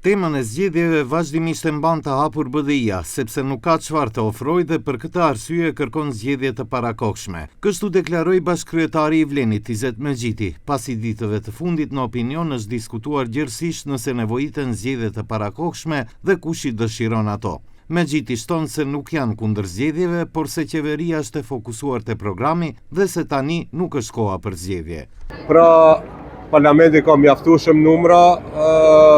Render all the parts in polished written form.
Тема në zgjedhjeve vazhdimisht e mban të hapur BDI-a, sepse nuk ka çfarë të ofrojë dhe për këtë arsye kërkon zgjedhje të parakohshme. Kështu deklaroi bashkëkryetari i Vlenit Izet Megjiti. Pasi ditëve të fundit në opinion është diskutuar gjërësisht nëse nevojiten zgjedhje të parakohshme dhe kush i dëshiron ato. Megjiti shton se nuk janë kundër zgjedhjeve, por se qeveria është e fokusuar te programi dhe se tani nuk është koha për zgjedhje. Parlamenti ka mjaftueshëm numra,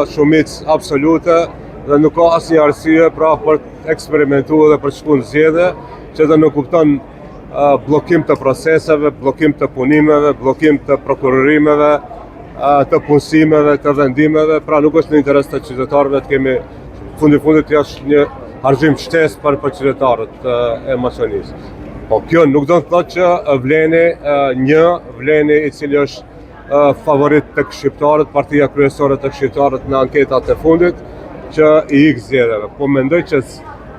shumicë absolute dhe nuk ka asnjë arsye për të eksperimentuar dhe për të shkuar në zgjedhje, që të nuk kupton bllokim të proceseve, bllokim të punimeve, bllokim të prokurorimeve, të punësimeve, të vendimeve, pra nuk është në interes të qytetarëve të kemi fundit është një harxhim shtesë për qytetarët e Maqedonisë. Po kjo nuk do të thotë që Vleni i cili është favorit të shqiptarët, partia kryesore të shqiptarët në anketat e fundit, që i ikë zgjedhjeve. Po mendoj që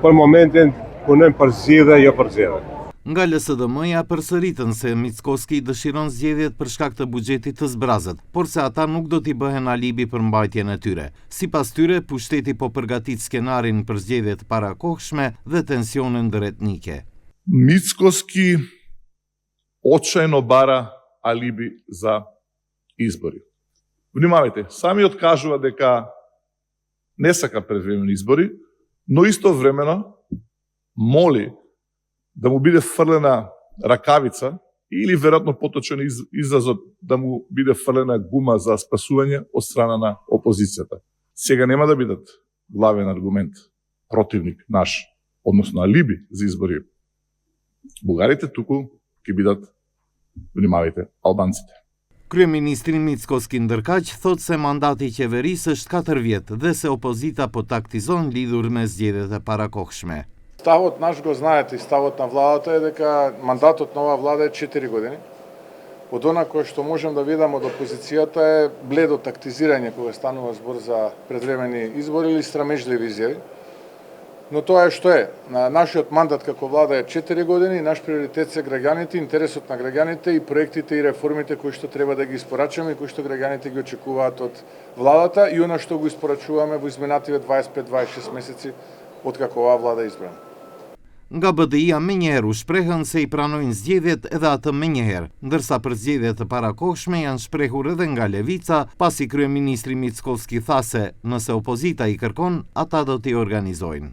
për momentin punojmë për zgjedhje, jo për zgjedhje. Nga LSDM-ja përsëritën se Mickoski dëshiron zgjedhjet për shkak të buxhetit të zbrazët, por se ata nuk do t'i bëhen alibi për mbajtjen e tyre. Sipas tyre, pushteti po përgatit skenarin për zgjedhjet parakohshme dhe tensione ndëretnike. Mickoski очајно бара алиби за избори. Внимавајте, самиот кажува дека не сака предвремени избори, но истовремено моли да му биде фрлена ракавица или веројатно поточен изразот да му биде фрлена гума за спасување од страна на опозицијата. Сега нема да бидат главен аргумент противник наш, односно алиби за избори. Бугарите туку ќе бидат, внимавајте, албанците. Kryeministri Mickoski ndërkaq thot se mandati i qeverisë është 4 vjet dhe se opozita po taktizon lidhur me zgjedhjet e parakohshme. Ставот наш го знаете и ставот на владата е дека мандатот на оваа влада е 4 години. Од она кој што можем да видам од опозицијата е бледо тактизирање кога станува збор за предвремени избори или срамежливи изјави. Но тоа е што е. Нашиот мандат како влада е 4 години, наш приоритет се граѓаните, интересот на граѓаните и проектите и реформите кои што треба да ги испорачаме и кои што граѓаните ги очекуваат од владата и она што го испорачуваме во изминативе 25-26 месеци откако оваа влада е избрана. Nga BDI-a menjëherë u shprehën se i pranojnë zgjedhjet edhe atë menjëherë, ndërsa për zgjedhjet e parakohshme janë shprehur edhe nga Levica, pasi kryeministri Mickoski tha se nëse opozita i kërkon, ata do t'i organizojnë.